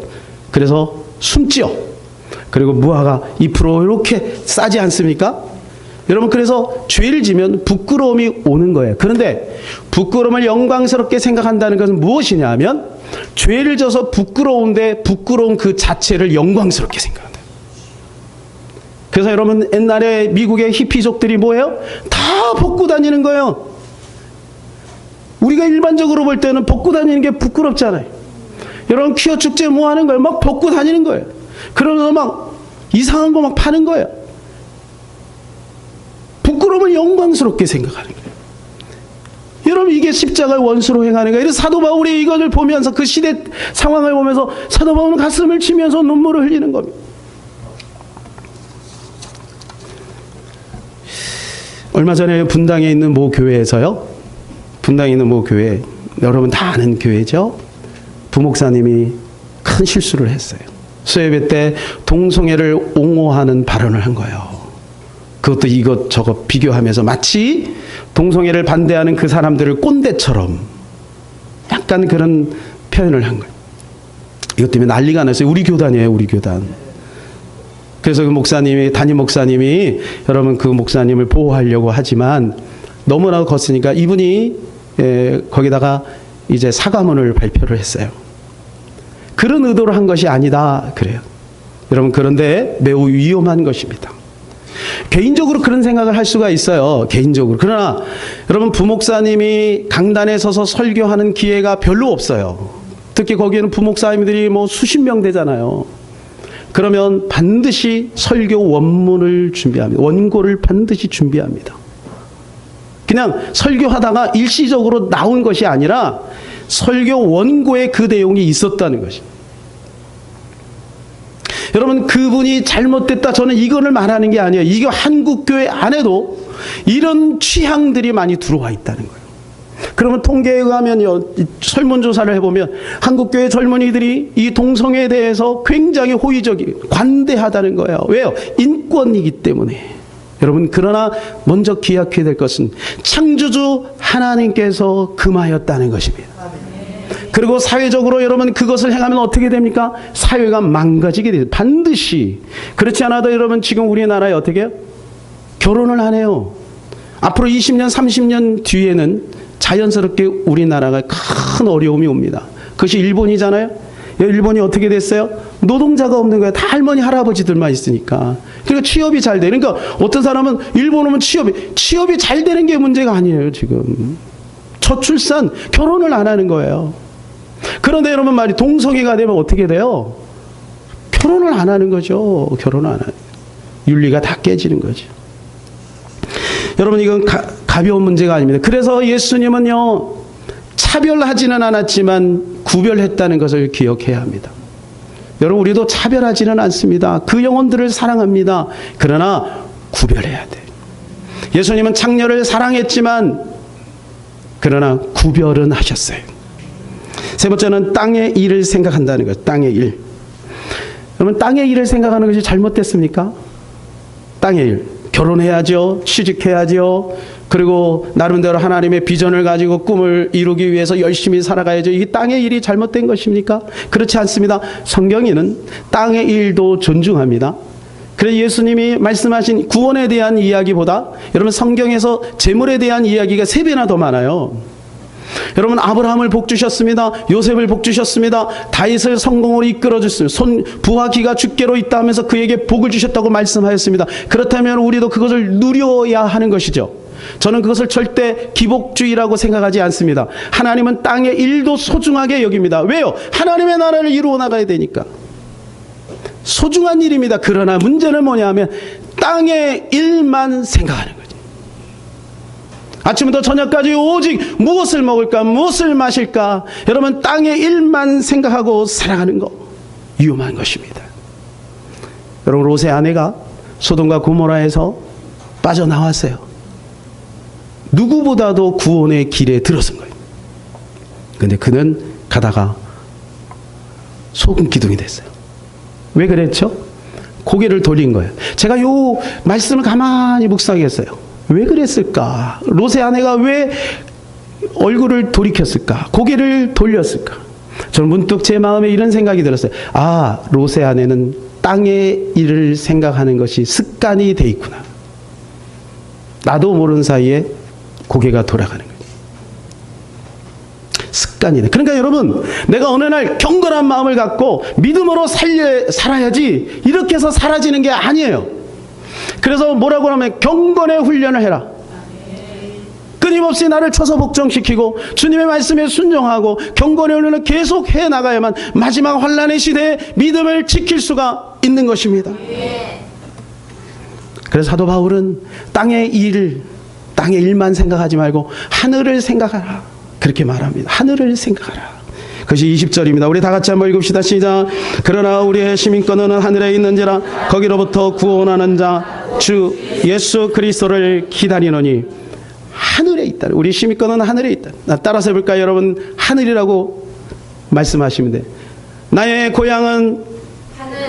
Speaker 1: 그래서 숨지요. 그리고 무화과 잎으로 이렇게 싸지 않습니까? 여러분, 그래서 죄를 지면 부끄러움이 오는 거예요. 그런데 부끄러움을 영광스럽게 생각한다는 것은 무엇이냐 하면 죄를 져서 부끄러운데 부끄러운 그 자체를 영광스럽게 생각한다. 그래서 여러분, 옛날에 미국의 히피족들이 뭐예요? 다 벗고 다니는 거예요. 우리가 일반적으로 볼 때는 벗고 다니는 게 부끄럽잖아요. 여러분 퀴어 축제 뭐 하는 거예요? 막 벗고 다니는 거예요. 그러면서 막 이상한 거 막 파는 거예요. 부끄러움을 영광스럽게 생각하는 거예요. 여러분 이게 십자가의 원수로 행하는 거예요. 그래서 사도 바울이 이것을 보면서 그 시대 상황을 보면서 사도 바울은 가슴을 치면서 눈물을 흘리는 겁니다. 얼마 전에 분당에 있는 모 교회에서요. 분당에 있는 모 교회, 여러분 다 아는 교회죠. 부목사님이 큰 실수를 했어요. 수예배 때 동성애를 옹호하는 발언을 한 거예요. 그것도 이것저것 비교하면서 마치 동성애를 반대하는 그 사람들을 꼰대처럼 약간 그런 표현을 한 거예요. 이것 때문에 난리가 났어요. 우리 교단이에요, 우리 교단. 그래서 그 목사님이, 담임 목사님이 여러분 그 목사님을 보호하려고 하지만 너무나 컸으니까 이분이 거기다가 이제 사과문을 발표를 했어요. 그런 의도로 한 것이 아니다 그래요. 여러분 그런데 매우 위험한 것입니다. 개인적으로 그런 생각을 할 수가 있어요. 개인적으로. 그러나 여러분 부목사님이 강단에 서서 설교하는 기회가 별로 없어요. 특히 거기에는 부목사님들이 뭐 수십 명 되잖아요. 그러면 반드시 설교 원문을 준비합니다. 원고를 반드시 준비합니다. 그냥 설교하다가 일시적으로 나온 것이 아니라 설교 원고에 그 내용이 있었다는 것입니다. 여러분 그분이 잘못됐다 저는 이거를 말하는 게 아니에요. 이게 한국교회 안에도 이런 취향들이 많이 들어와 있다는 거예요. 그러면 통계에 의하면요, 설문조사를 해보면 한국교회 젊은이들이 이 동성애에 대해서 굉장히 호의적이고 관대하다는 거예요. 왜요? 인권이기 때문에. 여러분 그러나 먼저 기억해야 될 것은 창조주 하나님께서 금하였다는 것입니다. 그리고 사회적으로 여러분 그것을 행하면 어떻게 됩니까? 사회가 망가지게 돼요. 반드시. 그렇지 않아도 여러분 지금 우리나라에 어떻게 해요? 결혼을 안 해요. 앞으로 20년 30년 뒤에는 자연스럽게 우리나라가 큰 어려움이 옵니다. 그것이 일본이잖아요. 일본이 어떻게 됐어요? 노동자가 없는 거예요. 다 할머니 할아버지들만 있으니까. 그러니까 취업이 잘 돼. 그러니까 어떤 사람은 일본 오면 취업이 잘 되는 게 문제가 아니에요. 지금 저출산 결혼을 안 하는 거예요. 그런데 여러분 말이 동성애가 되면 어떻게 돼요? 결혼을 안 하는 거죠. 결혼을 안 하는 윤리가 다 깨지는 거죠. 여러분 이건 가벼운 문제가 아닙니다. 그래서 예수님은요 차별하지는 않았지만 구별했다는 것을 기억해야 합니다. 여러분 우리도 차별하지는 않습니다. 그 영혼들을 사랑합니다. 그러나 구별해야 돼. 예수님은 창녀를 사랑했지만 그러나 구별은 하셨어요. 세 번째는 땅의 일을 생각한다는 것. 땅의 일. 여러분 땅의 일을 생각하는 것이 잘못됐습니까? 땅의 일. 결혼해야죠. 취직해야죠. 그리고 나름대로 하나님의 비전을 가지고 꿈을 이루기 위해서 열심히 살아가야죠. 이 땅의 일이 잘못된 것입니까? 그렇지 않습니다. 성경에는 땅의 일도 존중합니다. 그래서 예수님이 말씀하신 구원에 대한 이야기보다 여러분 성경에서 재물에 대한 이야기가 3배나 더 많아요. 여러분 아브라함을 복 주셨습니다. 요셉을 복 주셨습니다. 다윗을 성공으로 이끌어 주셨습니다. 부하 기가 주께로 있다 하면서 그에게 복을 주셨다고 말씀하였습니다. 그렇다면 우리도 그것을 누려야 하는 것이죠. 저는 그것을 절대 기복주의라고 생각하지 않습니다. 하나님은 땅의 일도 소중하게 여깁니다. 왜요? 하나님의 나라를 이루어 나가야 되니까. 소중한 일입니다. 그러나 문제는 뭐냐 하면 땅의 일만 생각하는 거죠. 아침부터 저녁까지 오직 무엇을 먹을까 무엇을 마실까 여러분 땅의 일만 생각하고 살아가는 거 위험한 것입니다. 여러분 롯의 아내가 소돔과 고모라에서 빠져나왔어요. 누구보다도 구원의 길에 들어선 거예요. 그런데 그는 가다가 소금 기둥이 됐어요. 왜 그랬죠? 고개를 돌린 거예요. 제가 요 말씀을 가만히 묵상했어요. 왜 그랬을까? 롯의 아내가 왜 얼굴을 돌이켰을까? 고개를 돌렸을까? 저는 문득 제 마음에 이런 생각이 들었어요. 아, 롯의 아내는 땅의 일을 생각하는 것이 습관이 돼 있구나. 나도 모르는 사이에 고개가 돌아가는 거예요. 습관이네. 그러니까 여러분, 내가 어느 날 경건한 마음을 갖고 믿음으로 살아야지 이렇게 해서 사라지는 게 아니에요. 그래서 뭐라고 하면 경건의 훈련을 해라. 끊임없이 나를 쳐서 복종시키고 주님의 말씀에 순종하고 경건의 훈련을 계속 해나가야만 마지막 환난의 시대에 믿음을 지킬 수가 있는 것입니다. 그래서 사도 바울은 땅의 일만 생각하지 말고 하늘을 생각하라, 그렇게 말합니다. 하늘을 생각하라. 그것이 20절입니다. 우리 다 같이 한번 읽읍시다. 시작. 그러나 우리의 시민권은 하늘에 있는지라 거기로부터 구원하는 자 주 예수 그리스도를 기다리노니. 하늘에 있다. 우리 시민권은 하늘에 있다. 따라서 해볼까요, 여러분? 하늘이라고 말씀하시면 돼. 나의 고향은 하늘.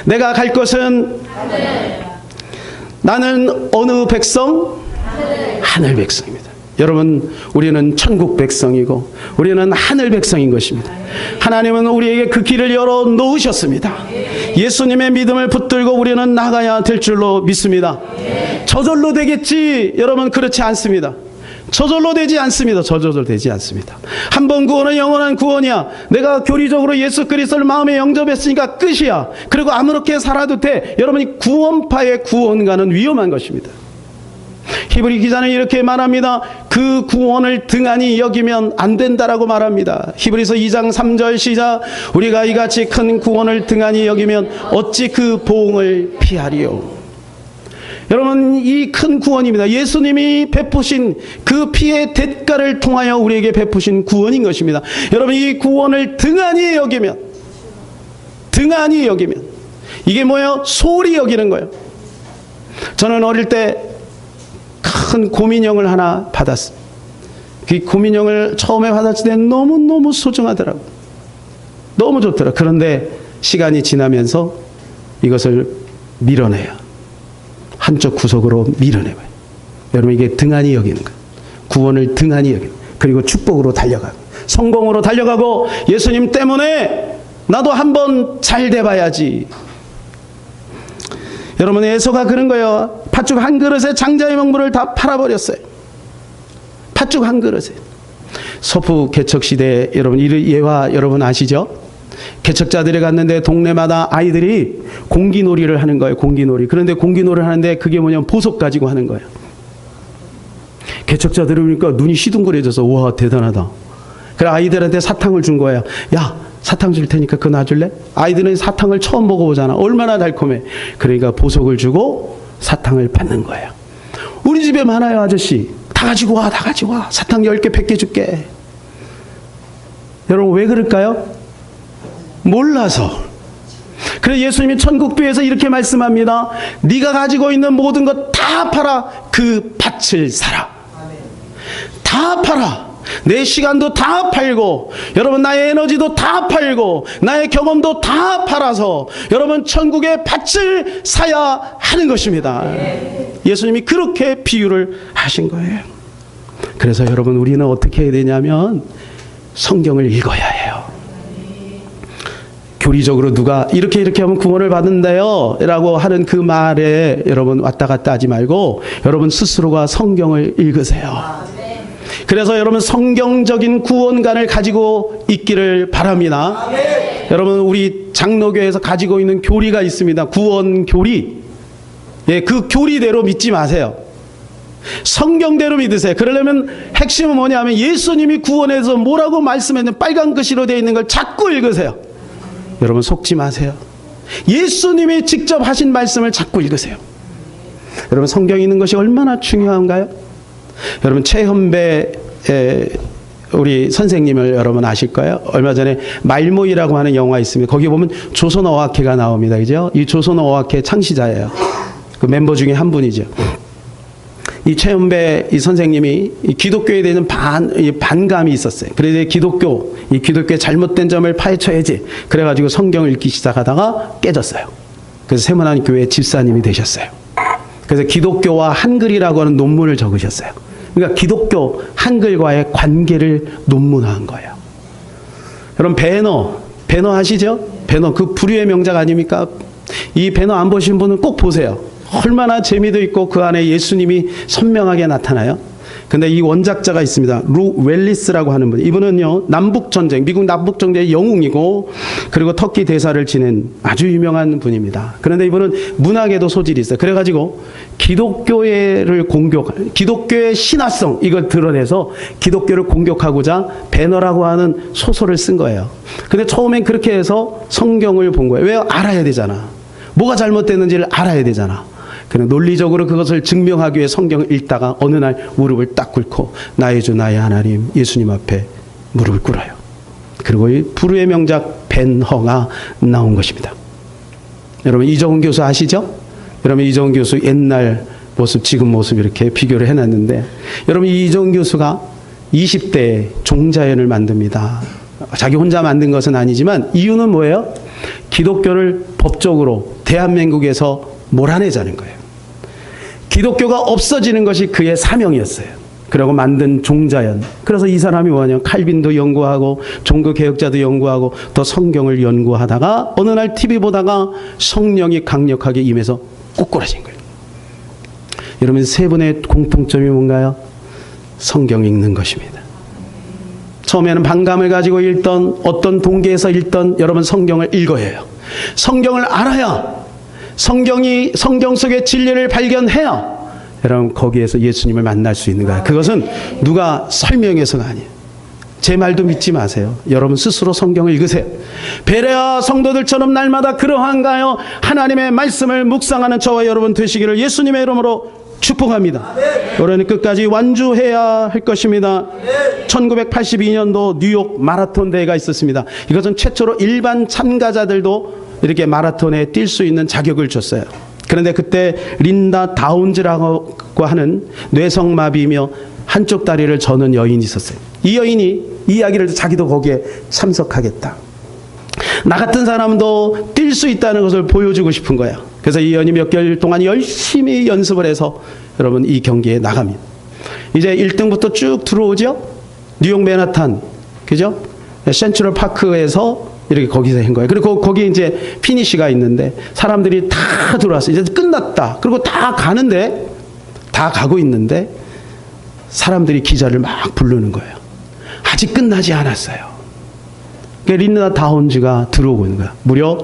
Speaker 1: 내가 갈 곳은 하늘. 나는 어느 백성? 하늘 백성입니다. 여러분, 우리는 천국 백성이고 우리는 하늘 백성인 것입니다. 하나님은 우리에게 그 길을 열어 놓으셨습니다. 예수님의 믿음을 붙들고 우리는 나가야 될 줄로 믿습니다. 저절로 되겠지? 여러분, 그렇지 않습니다. 저절로 되지 않습니다. 저절로 되지 않습니다. 한 번 구원은 영원한 구원이야. 내가 교리적으로 예수 그리스도를 마음에 영접했으니까 끝이야. 그리고 아무렇게 살아도 돼. 여러분이 구원파의 구원가는 위험한 것입니다. 히브리 기자는 이렇게 말합니다. 그 구원을 등한히 여기면 안 된다라고 말합니다. 히브리서 2장 3절 시작. 우리가 이같이 큰 구원을 등한히 여기면 어찌 그 보응을 피하리요. 여러분, 이 큰 구원입니다. 예수님이 베푸신 그 피의 대가를 통하여 우리에게 베푸신 구원인 것입니다. 여러분, 이 구원을 등한히 여기면 이게 뭐예요? 소홀히 여기는 거예요. 저는 어릴 때 큰 고민형을 하나 받았습니다. 그 고민형을 처음에 받았을 때 너무너무 소중하더라고요. 너무 좋더라고요. 그런데 시간이 지나면서 이것을 밀어내요. 한쪽 구석으로 밀어내요. 여러분, 이게 등한히 여기는 거예요. 구원을 등한히 여기는 거예요. 그리고 축복으로 달려가고 성공으로 달려가고 예수님 때문에 나도 한번 잘 돼봐야지. 여러분, 에서가 그런 거예요. 팥죽 한 그릇에 장자의 명분을 다 팔아버렸어요. 팥죽 한 그릇에. 서부 개척 시대에 여러분 이 예화 여러분 아시죠? 개척자들이 갔는데 동네마다 아이들이 공기놀이를 하는 거예요. 공기놀이. 그런데 공기놀이를 하는데 그게 뭐냐면 보석 가지고 하는 거예요. 개척자들이 보니까 눈이 시둥그레져서 와, 대단하다. 그래 아이들한테 사탕을 준 거예요. 야, 사탕 줄 테니까 그거 놔줄래? 아이들은 사탕을 처음 먹어보잖아. 얼마나 달콤해. 그러니까 보석을 주고 사탕을 받는 거예요. 우리 집에 많아요, 아저씨. 다 가지고 와, 다 가지고 와. 사탕 10개, 100개 줄게. 여러분, 왜 그럴까요? 몰라서. 그래서 예수님이 천국교회에서 이렇게 말씀합니다. 네가 가지고 있는 모든 것 다 팔아 그 밭을 사라. 다 팔아. 내 시간도 다 팔고 여러분 나의 에너지도 다 팔고 나의 경험도 다 팔아서 여러분 천국의 밭을 사야 하는 것입니다. 예수님이 그렇게 비유를 하신 거예요. 그래서 여러분 우리는 어떻게 해야 되냐면 성경을 읽어야 해요. 교리적으로 누가 이렇게 하면 구원을 받는다요 라고 하는 그 말에 여러분 왔다 갔다 하지 말고 여러분 스스로가 성경을 읽으세요. 그래서 여러분 성경적인 구원관을 가지고 있기를 바랍니다. 여러분 우리 장로교에서 가지고 있는 교리가 있습니다. 구원 교리. 예, 그 교리대로 믿지 마세요. 성경대로 믿으세요. 그러려면 핵심은 뭐냐면 예수님이 구원해서 뭐라고 말씀했는 빨간 글씨로 되어 있는 걸 자꾸 읽으세요. 여러분 속지 마세요. 예수님이 직접 하신 말씀을 자꾸 읽으세요. 여러분 성경에 있는 것이 얼마나 중요한가요? 여러분 최현배 우리 선생님을 여러분 아실 거예요? 얼마 전에 말모이라고 하는 영화 있습니다. 거기 보면 조선어학회가 나옵니다. 그죠? 이 조선어학회 창시자예요. 그 멤버 중에 한 분이죠. 이 최현배 이 선생님이 이 기독교에 대한 반감이 있었어요. 그래서 이 기독교의 잘못된 점을 파헤쳐야지. 그래가지고 성경을 읽기 시작하다가 깨졌어요. 그래서 세문안 교회 집사님이 되셨어요. 그래서 기독교와 한글이라고 하는 논문을 적으셨어요. 그러니까 기독교 한글과의 관계를 논문화한 거예요. 여러분 배너 아시죠? 배너 그 불후의 명작 아닙니까? 이 배너 안 보신 분은 꼭 보세요. 얼마나 재미도 있고 그 안에 예수님이 선명하게 나타나요. 근데 이 원작자가 있습니다. 루 웰리스라고 하는 분. 이분은요, 남북전쟁, 미국 남북전쟁의 영웅이고, 그리고 터키 대사를 지낸 아주 유명한 분입니다. 그런데 이분은 문학에도 소질이 있어요. 그래가지고 기독교를 기독교의 신화성, 이걸 드러내서 기독교를 공격하고자 배너라고 하는 소설을 쓴 거예요. 근데 처음엔 그렇게 해서 성경을 본 거예요. 왜? 알아야 되잖아. 뭐가 잘못됐는지를 알아야 되잖아. 그냥 논리적으로 그것을 증명하기 위해 성경을 읽다가 어느 날 무릎을 딱 꿇고 나의 주 나의 하나님 예수님 앞에 무릎을 꿇어요. 그리고 이 불후의 명작 벤허가 나온 것입니다. 여러분 이정훈 교수 아시죠? 여러분 이정훈 교수 옛날 모습 지금 모습 이렇게 비교를 해놨는데, 여러분 이정훈 교수가 20대에 종자연을 만듭니다. 자기 혼자 만든 것은 아니지만 이유는 뭐예요? 기독교를 법적으로 대한민국에서 몰아내자는 거예요. 기독교가 없어지는 것이 그의 사명이었어요. 그리고 만든 종자연. 그래서 이 사람이 뭐냐면 칼빈도 연구하고 종교개혁자도 연구하고 더 성경을 연구하다가 어느 날 TV 보다가 성령이 강력하게 임해서 꾸꾸라진 거예요. 여러분 세 분의 공통점이 뭔가요? 성경 읽는 것입니다. 처음에는 반감을 가지고 읽던 어떤 동기에서 읽던 여러분 성경을 읽어야 해요. 성경을 알아야 성경 속의 진리를 발견해야 여러분 거기에서 예수님을 만날 수 있는 거예요. 그것은 누가 설명해서가 아니에요. 제 말도 믿지 마세요. 여러분 스스로 성경을 읽으세요. 베레아 성도들처럼 날마다 그러한가요? 하나님의 말씀을 묵상하는 저와 여러분 되시기를 예수님의 이름으로 축복합니다. 여러분이 끝까지 완주해야 할 것입니다. 1982년도 뉴욕 마라톤 대회가 있었습니다. 이것은 최초로 일반 참가자들도 이렇게 마라톤에 뛸 수 있는 자격을 줬어요. 그런데 그때 린다 다운즈라고 하는 뇌성마비며 한쪽 다리를 저는 여인이 있었어요. 이 여인이 이야기를 자기도 거기에 참석하겠다. 나 같은 사람도 뛸 수 있다는 것을 보여주고 싶은 거예요. 그래서 이 여인이 몇 개월 동안 열심히 연습을 해서 여러분 이 경기에 나갑니다. 이제 1등부터 쭉 들어오죠. 뉴욕 맨하탄, 그죠? 센트럴 파크에서 이렇게 거기서 한 거예요. 그리고 거기 이제 피니시가 있는데 사람들이 다 들어왔어요. 이제 끝났다. 그리고 다 가고 있는데 사람들이 기자를 막 부르는 거예요. 아직 끝나지 않았어요. 그러니까 린다 다운즈가 들어오고 있는 거야. 무려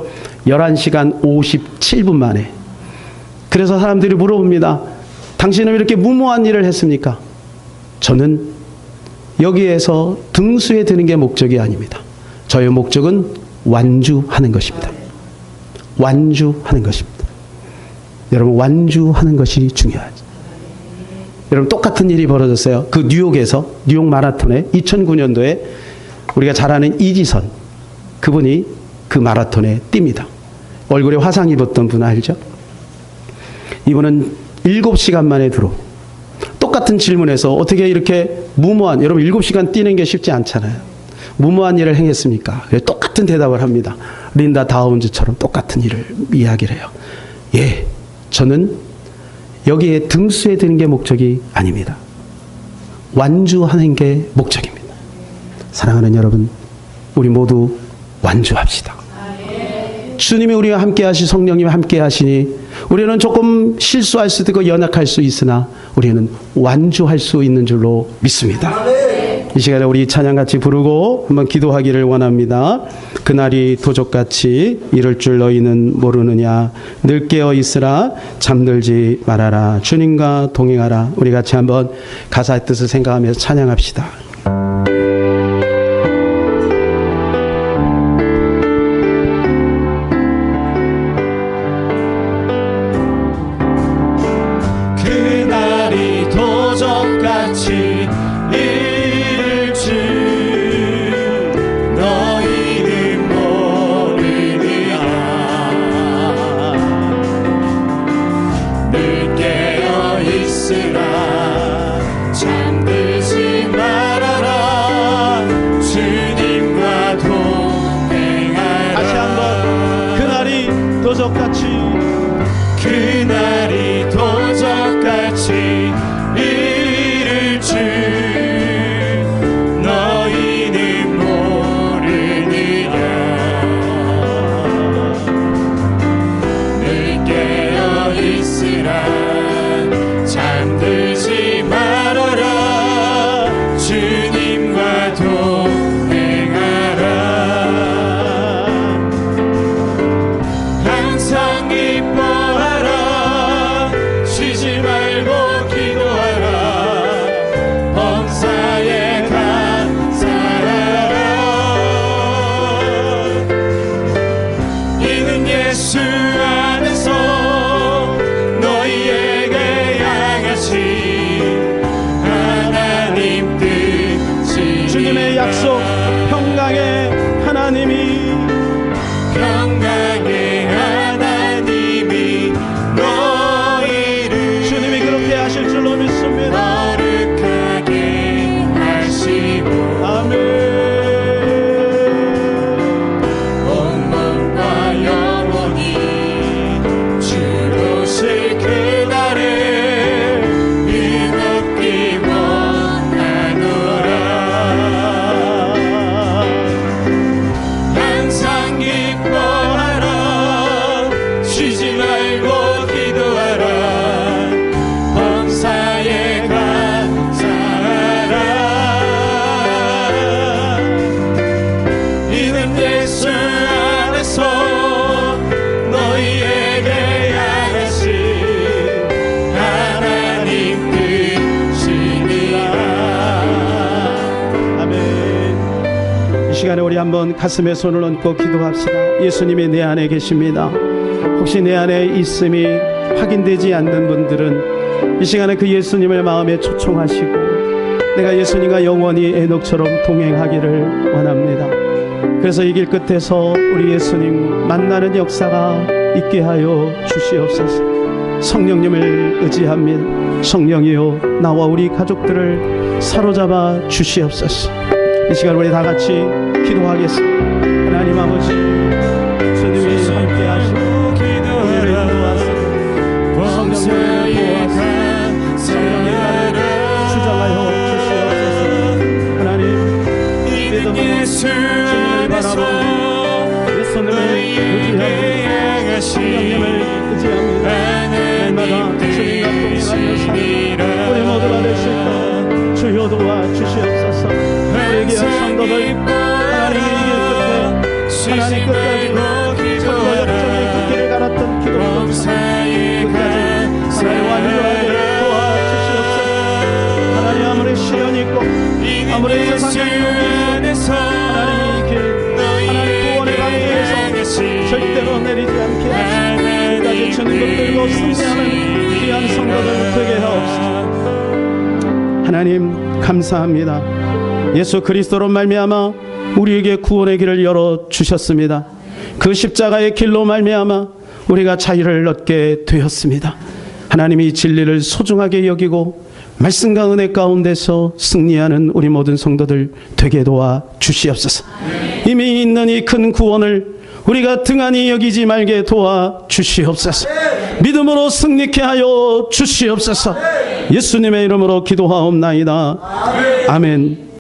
Speaker 1: 11시간 57분 만에. 그래서 사람들이 물어봅니다. 당신은 왜 이렇게 무모한 일을 했습니까? 저는 여기에서 등수에 드는 게 목적이 아닙니다. 저의 목적은 완주하는 것입니다. 완주하는 것입니다. 여러분 완주하는 것이 중요하죠. 여러분 똑같은 일이 벌어졌어요. 그 뉴욕에서 뉴욕 마라톤에 2009년도에 우리가 잘 아는 이지선 그분이 그 마라톤에 뜁니다. 얼굴에 화상 입었던 분 알죠? 이분은 7시간 만에 똑같은 질문에서 어떻게 이렇게 무모한, 여러분 7시간 뛰는 게 쉽지 않잖아요. 무모한 일을 행했습니까? 똑같은 대답을 합니다. 린다 다운즈처럼 똑같은 일을 이야기를 해요. 예, 저는 여기에 등수에 드는 게 목적이 아닙니다. 완주하는 게 목적입니다. 사랑하는 여러분, 우리 모두 완주합시다. 주님이 우리와 함께 하시, 성령님이 함께 하시니 우리는 조금 실수할 수도 있고 연약할 수 있으나 우리는 완주할 수 있는 줄로 믿습니다. 이 시간에 우리 찬양 같이 부르고 한번 기도하기를 원합니다. 그날이 도적같이 이럴 줄 너희는 모르느냐. 늘 깨어 있으라 잠들지 말아라. 주님과 동행하라. 우리 같이 한번 가사의 뜻을 생각하면서 찬양합시다.
Speaker 4: 그날이 도적같이 이를 줄 너희는 모르느냐. 늘 깨어 있으라 잠들지 마라.
Speaker 1: 시간에 우리 한번 가슴에 손을 얹고 기도합시다. 예수님이 내 안에 계십니다. 혹시 내 안에 있음이 확인되지 않는 분들은 이 시간에 그 예수님을 마음에 초청하시고 내가 예수님과 영원히 에녹처럼 동행하기를 원합니다. 그래서 이 길 끝에서 우리 예수님 만나는 역사가 있게 하여 주시옵소서. 성령님을 의지합니다. 성령이여 나와 우리 가족들을 사로잡아 주시옵소서. 이 시간 우리 다 같이 기도하겠습니다. 하나님 아버지, 주님이 함께 하시고 우리를 인도하시고 성령님을 보호하시고 성령의 나를 주장하여 주시옵소서. 하나님 믿음으로 주님을 바라보고 예수님을 의지하고 성령님을 의지합니다. 날마다 주님과 동행하면서 우리 모두가 될 수 있도록 주여 도와주시옵소서. 우리에게 성도들 하나님의 이길 끝에 하나님 끝까지 서로 역적의 그 길을 갈았던 기도로 끝까지 하나님 완전하게 도와주시옵소서. 하나님 아무리 시련이 있고 아무리 세상의 위험이 있어 하나님이 이 길 하나님 구원의 강도에서 절대로 내리지 않게 하시고 끝까지 주님 붙들고 승리하는 귀한 성도들 되게 하옵소서. 하나님 감사합니다. 예수 그리스도로 말미암아 우리에게 구원의 길을 열어 주셨습니다. 그 십자가의 길로 말미암아 우리가 자유를 얻게 되었습니다. 하나님이 진리를 소중하게 여기고 말씀과 은혜 가운데서 승리하는 우리 모든 성도들 되게 도와 주시옵소서. 이미 있는 이 큰 구원을 우리가 등한히 여기지 말게 도와 주시옵소서. 믿음으로 승리케 하여 주시옵소서. 예수님의 이름으로 기도하옵나이다. 아멘.